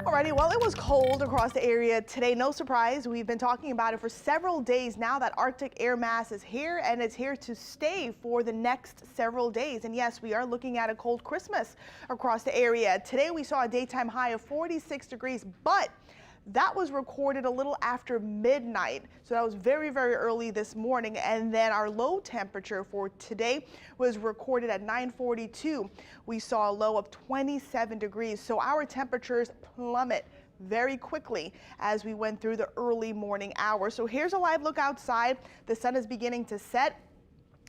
Alrighty, well, it was cold across the area today. No surprise. We've been talking about it for several days now. That Arctic air mass is here and it's here to stay for the next several days. And yes, we are looking at a cold Christmas across the area. Today we saw a daytime high of 46 degrees, but that was recorded a little after midnight. So that was very, very early this morning. And then our low temperature for today was recorded at 9:42. We saw a low of 27 degrees. So our temperatures plummet very quickly as we went through the early morning hours. So here's a live look outside. The sun is beginning to set.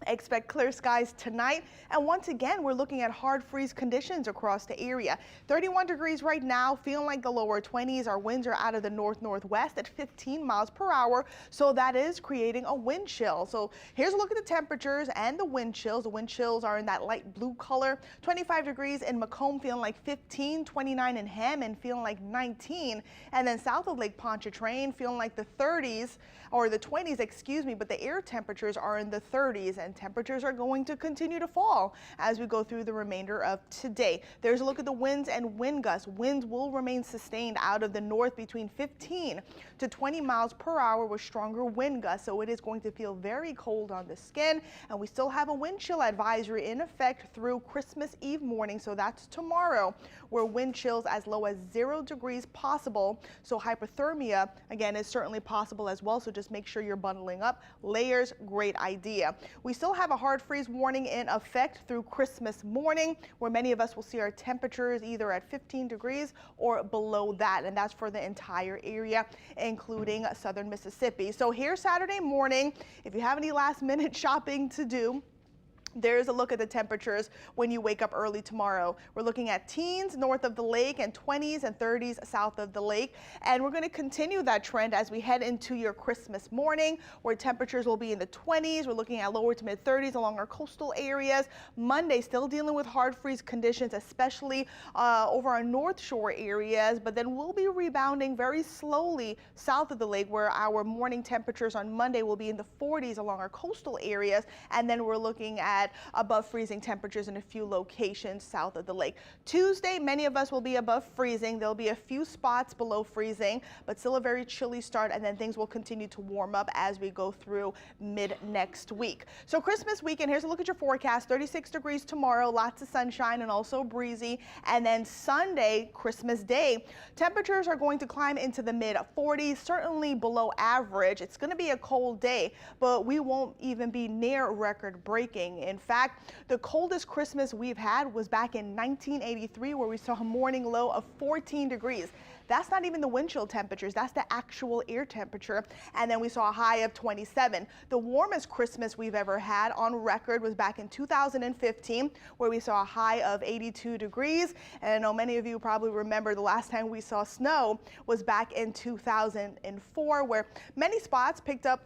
Expect clear skies tonight, and once again we're looking at hard freeze conditions across the area. 31 degrees right now, feeling like the lower 20s. Our winds are out of the north-northwest at 15 miles per hour, so that is creating a wind chill. So here's a look at the temperatures and the wind chills. The wind chills are in that light blue color. 25 degrees in Macomb, feeling like 15, 29 in Hammond, feeling like 19, and then south of Lake Pontchartrain, feeling like the 30s or the 20s, excuse me, but the air temperatures are in the 30s. And temperatures are going to continue to fall as we go through the remainder of today. There's a look at the winds and wind gusts. Winds will remain sustained out of the north between 15 to 20 miles per hour with stronger wind gusts. So it is going to feel very cold on the skin, and we still have a wind chill advisory in effect through Christmas Eve morning. So that's tomorrow, where wind chills as low as 0 degrees possible. So hypothermia again is certainly possible as well. So just make sure you're bundling up. Layers, great idea. We still have a hard freeze warning in effect through Christmas morning, where many of us will see our temperatures either at 15 degrees or below that, and that's for the entire area, including southern Mississippi. So here's Saturday morning. If you have any last minute shopping to do, there's a look at the temperatures when you wake up early tomorrow. We're looking at teens north of the lake and 20s and 30s south of the lake. And we're going to continue that trend as we head into your Christmas morning, where temperatures will be in the 20s. We're looking at lower to mid 30s along our coastal areas. Monday, still dealing with hard freeze conditions, especially over our North Shore areas. But then we'll be rebounding very slowly south of the lake, where our morning temperatures on Monday will be in the 40s along our coastal areas. And then we're looking at above freezing temperatures in a few locations south of the lake. Tuesday, many of us will be above freezing. There'll be a few spots below freezing, but still a very chilly start, and then things will continue to warm up as we go through mid next week. So Christmas weekend, here's a look at your forecast. 36 degrees tomorrow, lots of sunshine and also breezy. And then Sunday, Christmas Day, temperatures are going to climb into the mid 40s, certainly below average. It's going to be a cold day, but we won't even be near record breaking. In fact, the coldest Christmas we've had was back in 1983, where we saw a morning low of 14 degrees. That's not even the wind chill temperatures, that's the actual air temperature. And then we saw a high of 27. The warmest Christmas we've ever had on record was back in 2015, where we saw a high of 82 degrees. And I know many of you probably remember the last time we saw snow was back in 2004, where many spots picked up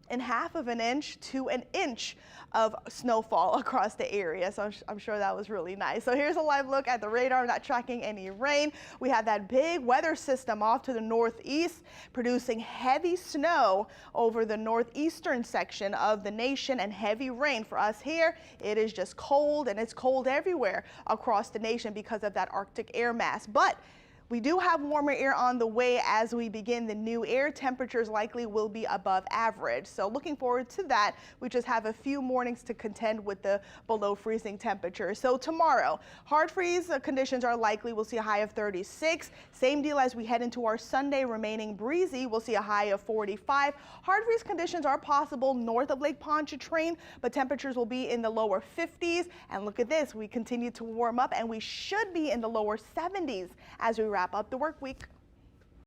in half of an inch to an inch of snowfall across the area. So I'm sure that was really nice. So here's a live look at the radar, not tracking any rain. We have that big weather system off to the northeast, producing heavy snow over the northeastern section of the nation and heavy rain. For us here, it is just cold, and it's cold everywhere across the nation because of that Arctic air mass. But we do have warmer air on the way as we begin the new year. Temperatures likely will be above average. So looking forward to that. We just have a few mornings to contend with the below freezing temperatures. So tomorrow, hard freeze conditions are likely. We'll see a high of 36. Same deal as we head into our Sunday, remaining breezy. We'll see a high of 45. Hard freeze conditions are possible north of Lake Pontchartrain, but temperatures will be in the lower 50s. And look at this, we continue to warm up, and we should be in the lower 70s as we wrap up the work week.